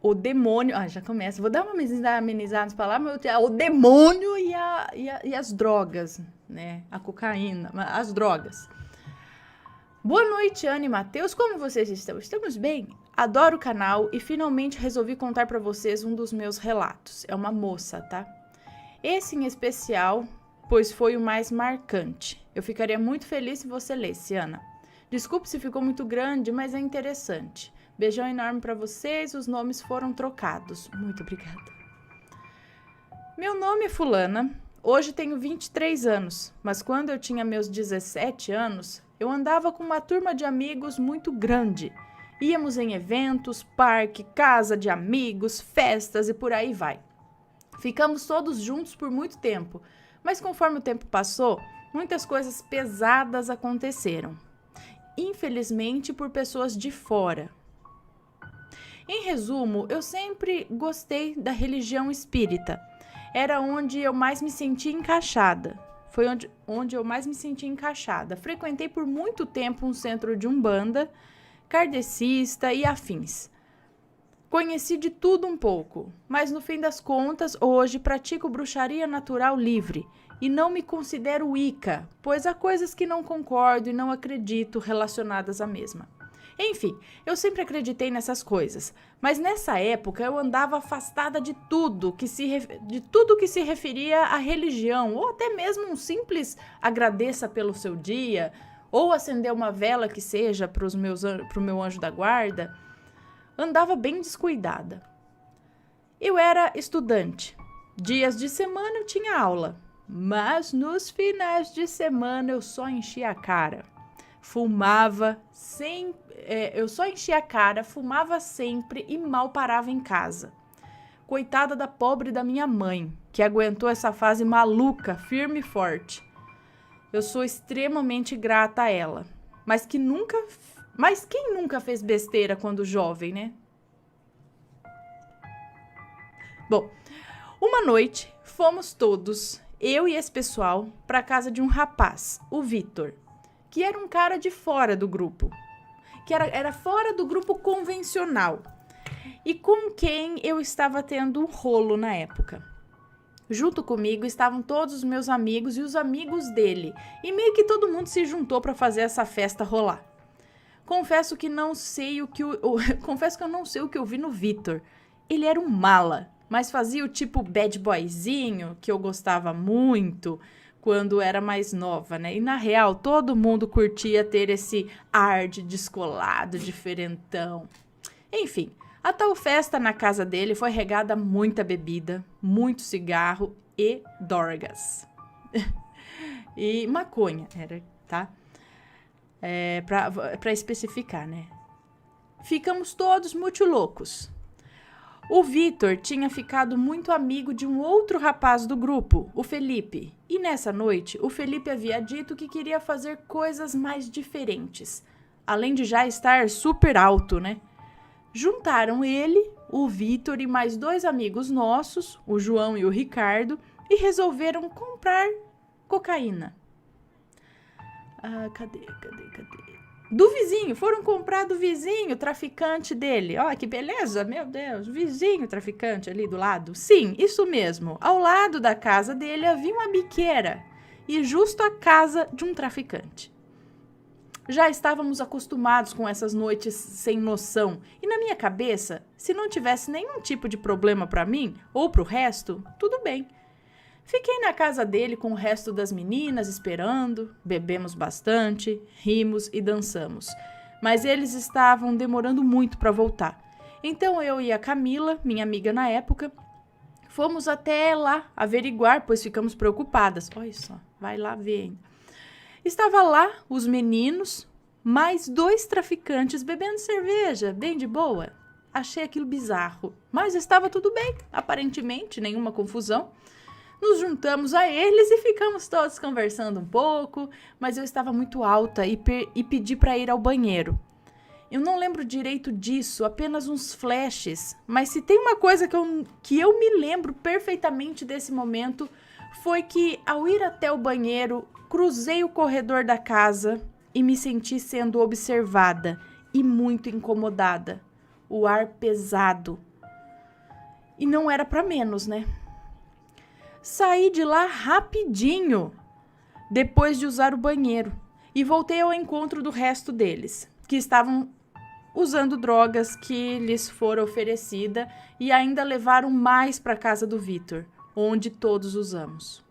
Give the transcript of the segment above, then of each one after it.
o demônio... já começa. Vou dar uma amenizada nas palavras, mas o demônio e as drogas, né? A cocaína, as drogas. Boa noite, Ana e Matheus. Como vocês estão? Estamos bem? Adoro o canal e finalmente resolvi contar para vocês um dos meus relatos. É uma moça, tá? Esse em especial, pois foi o mais marcante. Eu ficaria muito feliz se você lesse, Ana. Desculpe se ficou muito grande, mas é interessante. Beijão enorme para vocês, os nomes foram trocados. Muito obrigada. Meu nome é Fulana, hoje tenho 23 anos, mas quando eu tinha meus 17 anos, eu andava com uma turma de amigos muito grande. Íamos em eventos, parque, casa de amigos, festas e por aí vai. Ficamos todos juntos por muito tempo, mas conforme o tempo passou, muitas coisas pesadas aconteceram. Infelizmente por pessoas de fora. Em resumo, eu sempre gostei da religião espírita. Era onde eu mais me sentia encaixada. Foi onde eu mais me sentia encaixada. Frequentei por muito tempo um centro de umbanda, kardecista e afins. Conheci de tudo um pouco, mas no fim das contas, hoje pratico bruxaria natural livre e não me considero Wicca, pois há coisas que não concordo e não acredito relacionadas à mesma. Enfim, eu sempre acreditei nessas coisas, mas nessa época eu andava afastada de tudo que se referia à religião, ou até mesmo um simples agradeça pelo seu dia, ou acender uma vela que seja para o meu anjo da guarda. Andava bem descuidada. Eu era estudante. Dias de semana eu tinha aula, mas nos finais de semana eu só enchia a cara. Fumava sempre e mal parava em casa. Coitada da pobre da minha mãe, que aguentou essa fase maluca, firme e forte. Eu sou extremamente grata a ela, mas quem nunca fez besteira quando jovem, né? Bom, uma noite fomos todos, eu e esse pessoal, para a casa de um rapaz, o Vitor, que era um cara de fora do grupo, que era fora do grupo convencional, e com quem eu estava tendo um rolo na época. Junto comigo estavam todos os meus amigos e os amigos dele, e meio que todo mundo se juntou para fazer essa festa rolar. Confesso que eu não sei o que eu vi no Vitor. Ele era um mala, mas fazia o tipo bad boyzinho, que eu gostava muito quando era mais nova, né? E na real, todo mundo curtia ter esse ar de descolado, diferentão. Enfim, a tal festa na casa dele foi regada a muita bebida, muito cigarro e dorgas. E maconha, tá? Pra especificar, né? Ficamos todos muito loucos. O Vitor tinha ficado muito amigo de um outro rapaz do grupo, o Felipe. E nessa noite, o Felipe havia dito que queria fazer coisas mais diferentes. Além de já estar super alto, né? Juntaram ele, o Vitor e mais 2 amigos nossos, o João e o Ricardo, e resolveram comprar cocaína. Cadê? Do vizinho, foram comprar do vizinho, traficante dele. Ó, que beleza, meu Deus, vizinho traficante ali do lado. Sim, isso mesmo, ao lado da casa dele havia uma biqueira e justo a casa de um traficante. Já estávamos acostumados com essas noites sem noção e na minha cabeça, se não tivesse nenhum tipo de problema para mim ou para o resto, tudo bem. Fiquei na casa dele com o resto das meninas esperando, bebemos bastante, rimos e dançamos. Mas eles estavam demorando muito para voltar. Então eu e a Camila, minha amiga na época, fomos até lá averiguar, pois ficamos preocupadas. Olha só, vai lá ver ainda. Estava lá os meninos, mais 2 traficantes bebendo cerveja, bem de boa. Achei aquilo bizarro, mas estava tudo bem, aparentemente, nenhuma confusão. Nos juntamos a eles e ficamos todos conversando um pouco, mas eu estava muito alta e pedi para ir ao banheiro. Eu não lembro direito disso, apenas uns flashes, mas se tem uma coisa que eu me lembro perfeitamente desse momento, foi que ao ir até o banheiro, cruzei o corredor da casa e me senti sendo observada e muito incomodada. O ar pesado. E não era para menos, né? Saí de lá rapidinho, depois de usar o banheiro, e voltei ao encontro do resto deles, que estavam usando drogas que lhes foram oferecidas e ainda levaram mais para casa do Vitor, onde todos usamos.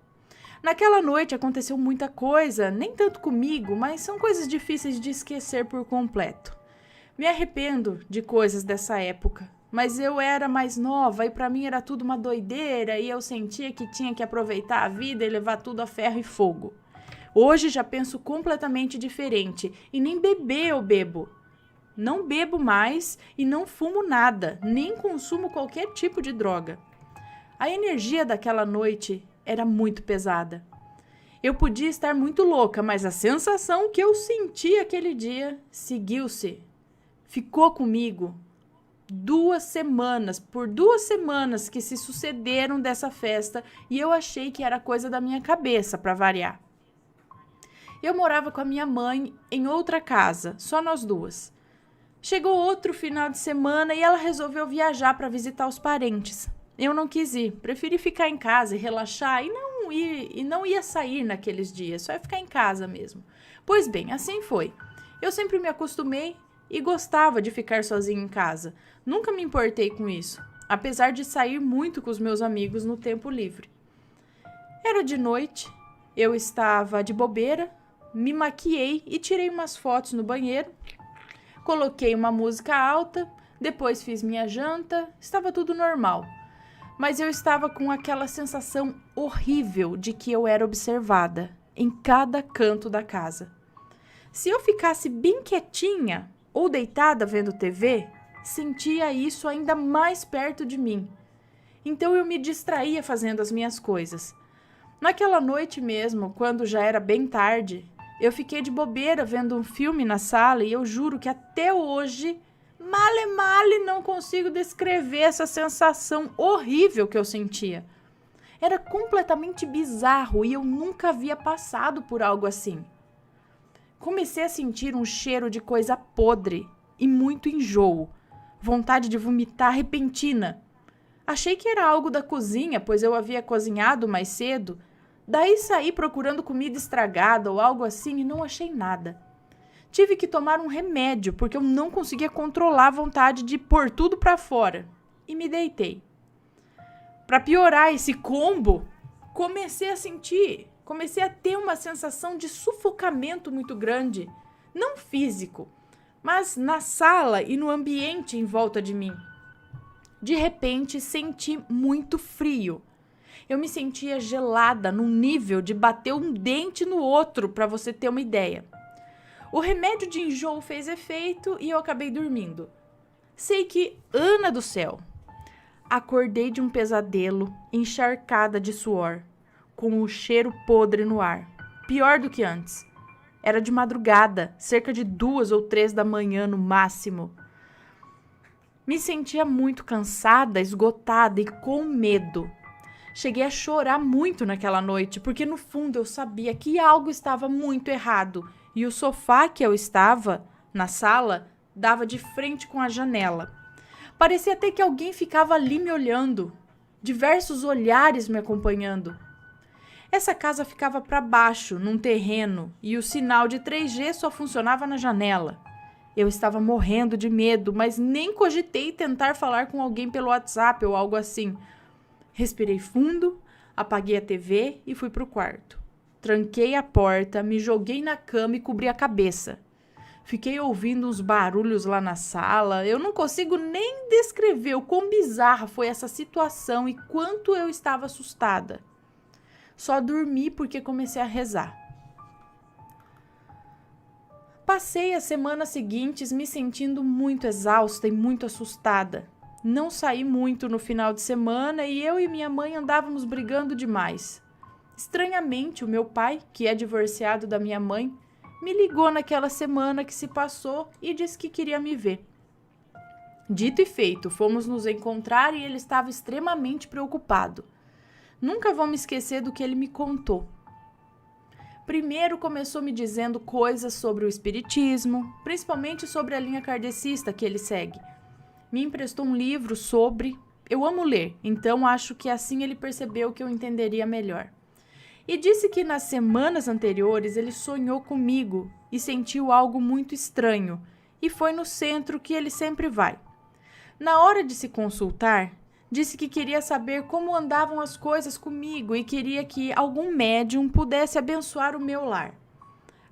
Naquela noite aconteceu muita coisa, nem tanto comigo, mas são coisas difíceis de esquecer por completo. Me arrependo de coisas dessa época, mas eu era mais nova e para mim era tudo uma doideira e eu sentia que tinha que aproveitar a vida e levar tudo a ferro e fogo. Hoje já penso completamente diferente e nem beber eu bebo. Não bebo mais e não fumo nada, nem consumo qualquer tipo de droga. A energia daquela noite era muito pesada. Eu podia estar muito louca, mas a sensação que eu senti aquele dia seguiu-se. Ficou comigo 2 semanas, por 2 semanas que se sucederam dessa festa e eu achei que era coisa da minha cabeça, para variar. Eu morava com a minha mãe em outra casa, só nós duas. Chegou outro final de semana e ela resolveu viajar para visitar os parentes. Eu não quis ir, preferi ficar em casa e relaxar e não ia sair naqueles dias, só ia ficar em casa mesmo. Pois bem, assim foi. Eu sempre me acostumei e gostava de ficar sozinha em casa. Nunca me importei com isso, apesar de sair muito com os meus amigos no tempo livre. Era de noite, eu estava de bobeira, me maquiei e tirei umas fotos no banheiro. Coloquei uma música alta, depois fiz minha janta, estava tudo normal. Mas eu estava com aquela sensação horrível de que eu era observada em cada canto da casa. Se eu ficasse bem quietinha ou deitada vendo TV, sentia isso ainda mais perto de mim. Então eu me distraía fazendo as minhas coisas. Naquela noite mesmo, quando já era bem tarde, eu fiquei de bobeira vendo um filme na sala e eu juro que até hoje, male não consigo descrever essa sensação horrível que eu sentia. Era completamente bizarro e eu nunca havia passado por algo assim. Comecei a sentir um cheiro de coisa podre e muito enjoo, vontade de vomitar repentina. Achei que era algo da cozinha, pois eu havia cozinhado mais cedo. Daí saí procurando comida estragada ou algo assim e não achei nada. Tive que tomar um remédio porque eu não conseguia controlar a vontade de pôr tudo para fora e me deitei. Para piorar esse combo, comecei a ter uma sensação de sufocamento muito grande, não físico, mas na sala e no ambiente em volta de mim. De repente, senti muito frio. Eu me sentia gelada num nível de bater um dente no outro, para você ter uma ideia. O remédio de enjoo fez efeito e eu acabei dormindo. Sei que, Ana do céu, acordei de um pesadelo encharcada de suor, com o cheiro podre no ar. Pior do que antes. Era de madrugada, cerca de 2 ou 3 da manhã no máximo. Me sentia muito cansada, esgotada e com medo. Cheguei a chorar muito naquela noite, porque no fundo eu sabia que algo estava muito errado e o sofá que eu estava, na sala, dava de frente com a janela. Parecia até que alguém ficava ali me olhando, diversos olhares me acompanhando. Essa casa ficava para baixo, num terreno, e o sinal de 3G só funcionava na janela. Eu estava morrendo de medo, mas nem cogitei tentar falar com alguém pelo WhatsApp ou algo assim. Respirei fundo, apaguei a TV e fui para o quarto. Tranquei a porta, me joguei na cama e cobri a cabeça. Fiquei ouvindo uns barulhos lá na sala. Eu não consigo nem descrever o quão bizarra foi essa situação e quanto eu estava assustada. Só dormi porque comecei a rezar. Passei as semanas seguintes me sentindo muito exausta e muito assustada. Não saí muito no final de semana e eu e minha mãe andávamos brigando demais. Estranhamente, o meu pai, que é divorciado da minha mãe, me ligou naquela semana que se passou e disse que queria me ver. Dito e feito, fomos nos encontrar e ele estava extremamente preocupado. Nunca vou me esquecer do que ele me contou. Primeiro começou me dizendo coisas sobre o espiritismo, principalmente sobre a linha kardecista que ele segue. Me emprestou um livro sobre, Eu amo ler, então acho que assim ele percebeu que eu entenderia melhor. E disse que nas semanas anteriores ele sonhou comigo e sentiu algo muito estranho, e foi no centro que ele sempre vai. Na hora de se consultar, disse que queria saber como andavam as coisas comigo e queria que algum médium pudesse abençoar o meu lar.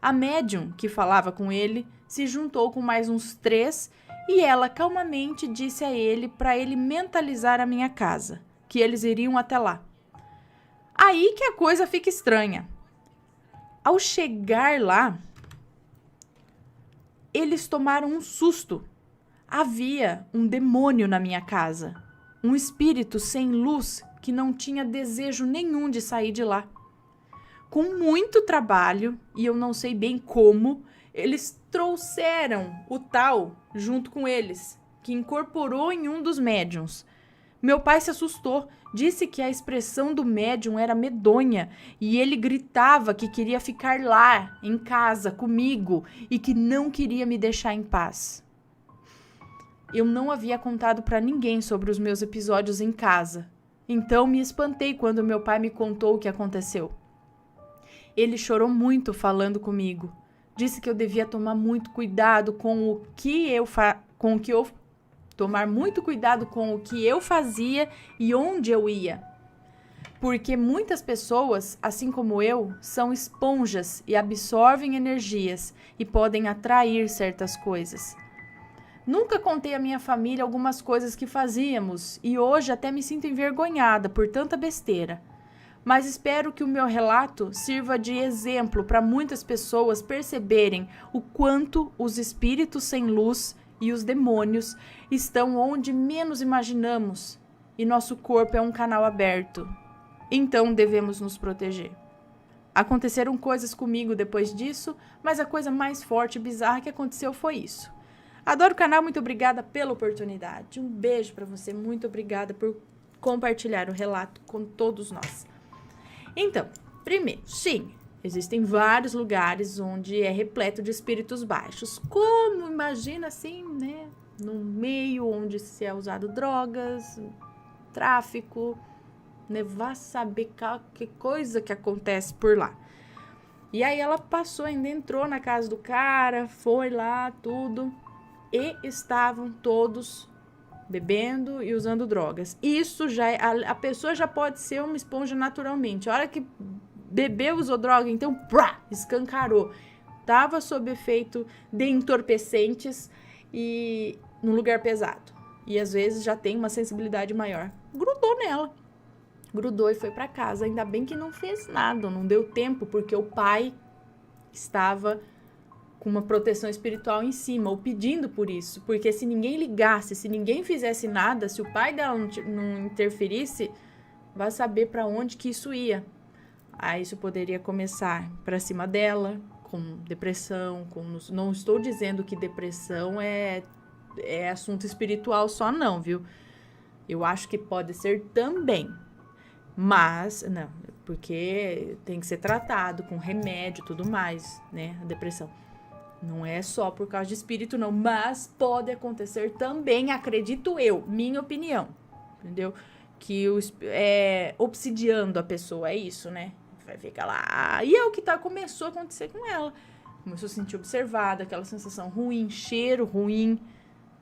A médium, que falava com ele, se juntou com mais uns 3 e ela calmamente disse a ele para ele mentalizar a minha casa, que eles iriam até lá. Aí que a coisa fica estranha. Ao chegar lá, eles tomaram um susto. Havia um demônio na minha casa, um espírito sem luz que não tinha desejo nenhum de sair de lá. Com muito trabalho, e eu não sei bem como, eles trouxeram o tal junto com eles, que incorporou em um dos médiuns. Meu pai se assustou, disse que a expressão do médium era medonha e ele gritava que queria ficar lá, em casa, comigo e que não queria me deixar em paz. Eu não havia contado para ninguém sobre os meus episódios em casa, então me espantei quando meu pai me contou o que aconteceu. Ele chorou muito falando comigo. Disse que eu devia tomar muito cuidado com o que eu tomar muito cuidado com o que eu fazia e onde eu ia. Porque muitas pessoas, assim como eu, são esponjas e absorvem energias e podem atrair certas coisas. Nunca contei à minha família algumas coisas que fazíamos e hoje até me sinto envergonhada por tanta besteira. Mas espero que o meu relato sirva de exemplo para muitas pessoas perceberem o quanto os espíritos sem luz e os demônios estão onde menos imaginamos e nosso corpo é um canal aberto. Então devemos nos proteger. Aconteceram coisas comigo depois disso, mas a coisa mais forte e bizarra que aconteceu foi isso. Adoro o canal, muito obrigada pela oportunidade. Um beijo para você, muito obrigada por compartilhar o relato com todos nós. Então, primeiro, sim, existem vários lugares onde é repleto de espíritos baixos. Como, imagina assim, né? Num meio onde se é usado drogas, tráfico, né? Vá saber que coisa que acontece por lá. E aí ela passou, ainda entrou na casa do cara, foi lá, tudo, e estavam todos bebendo e usando drogas. Isso já é, a pessoa já pode ser uma esponja naturalmente. A hora que bebeu, usou droga, então, escancarou. Tava sob efeito de entorpecentes e num lugar pesado. E às vezes já tem uma sensibilidade maior. Grudou nela. Grudou e foi para casa. Ainda bem que não fez nada, não deu tempo, porque o pai estava com uma proteção espiritual em cima, ou pedindo por isso, porque se ninguém ligasse, se ninguém fizesse nada, se o pai dela não interferisse, vai saber para onde que isso ia. Aí isso poderia começar para cima dela, com depressão, não estou dizendo que depressão é assunto espiritual só não, viu? Eu acho que pode ser também, mas, não, porque tem que ser tratado com remédio e tudo mais, né, a depressão. Não é só por causa de espírito, não. Mas pode acontecer também, acredito eu, minha opinião. Entendeu? Que obsidiando a pessoa, é isso, né? Vai ficar lá. E é o que começou a acontecer com ela. Começou a se sentir observada, aquela sensação ruim, cheiro ruim,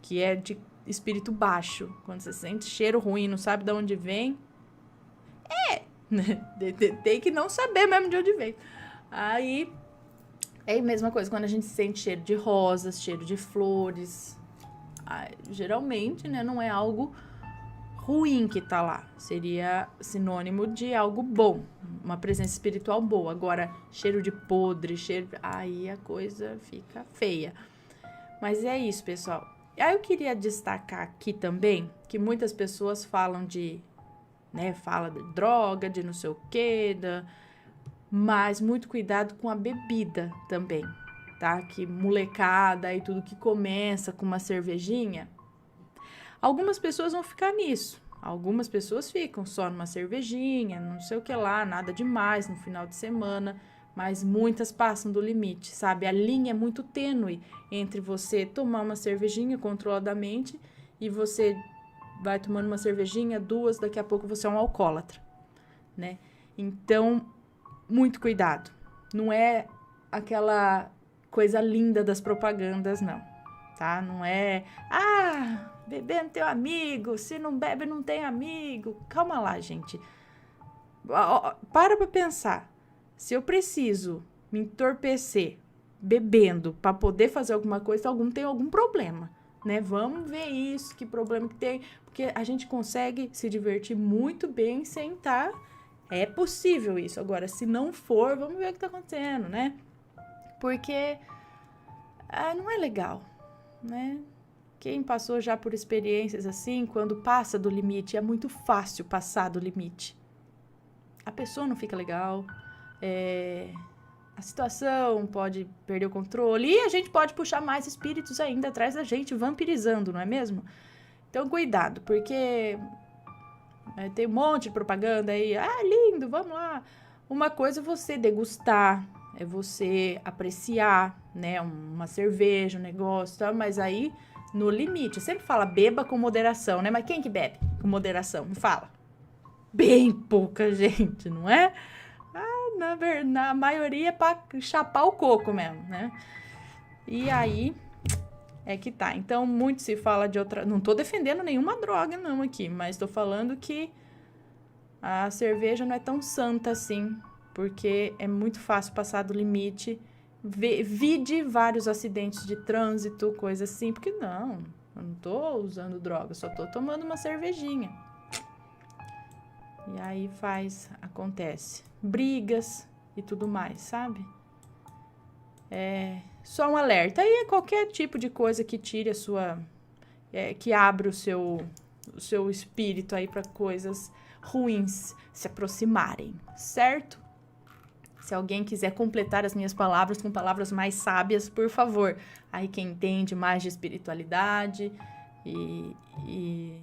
que é de espírito baixo. Quando você sente cheiro ruim, não sabe de onde vem. Tem que não saber mesmo de onde vem. Aí... é a mesma coisa quando a gente sente cheiro de rosas, cheiro de flores. Geralmente, né, não é algo ruim que tá lá. Seria sinônimo de algo bom, uma presença espiritual boa. Agora, cheiro de podre, aí a coisa fica feia. Mas é isso, pessoal. Aí eu queria destacar aqui também que muitas pessoas falam fala de droga, de não sei o quê, mas muito cuidado com a bebida também, tá? Que molecada e tudo que começa com uma cervejinha. Algumas pessoas vão ficar nisso. Algumas pessoas ficam só numa cervejinha, não sei o que lá, nada demais no final de semana. Mas muitas passam do limite, sabe? A linha é muito tênue entre você tomar uma cervejinha controladamente e você vai tomando uma cervejinha, 2, daqui a pouco você é um alcoólatra, né? Então, muito cuidado. Não é aquela coisa linda das propagandas, não, tá? Não é, beber não tem amigo, se não bebe não tem amigo. Calma lá, gente. Para pra pensar. Se eu preciso me entorpecer bebendo para poder fazer alguma coisa, tem algum problema, né? Vamos ver isso, que problema que tem, porque a gente consegue se divertir muito bem sem estar. É possível isso. Agora, se não for, vamos ver o que tá acontecendo, né? Porque não é legal, né? Quem passou já por experiências assim, quando passa do limite, é muito fácil passar do limite. A pessoa não fica legal, a situação pode perder o controle e a gente pode puxar mais espíritos ainda atrás da gente, vampirizando, não é mesmo? Então, cuidado, porque tem um monte de propaganda aí, lindo, vamos lá. Uma coisa é você degustar, é você apreciar, né, uma cerveja, um negócio, tá? Mas aí, no limite, sempre fala beba com moderação, né? Mas quem que bebe com moderação? Me fala. Bem pouca gente, não é? Na maioria é pra chapar o coco mesmo, né? E aí é que tá. Então, muito se fala de outra... Não tô defendendo nenhuma droga, não, aqui. Mas tô falando que a cerveja não é tão santa assim. Porque é muito fácil passar do limite. Vide vários acidentes de trânsito, coisa assim. Porque não, eu não tô usando droga. Só tô tomando uma cervejinha. E aí acontece. Brigas e tudo mais, sabe? Só um alerta. Aí é qualquer tipo de coisa que tire a sua... que abra o seu espírito aí para coisas ruins se aproximarem, certo? Se alguém quiser completar as minhas palavras com palavras mais sábias, por favor. Aí quem entende mais de espiritualidade e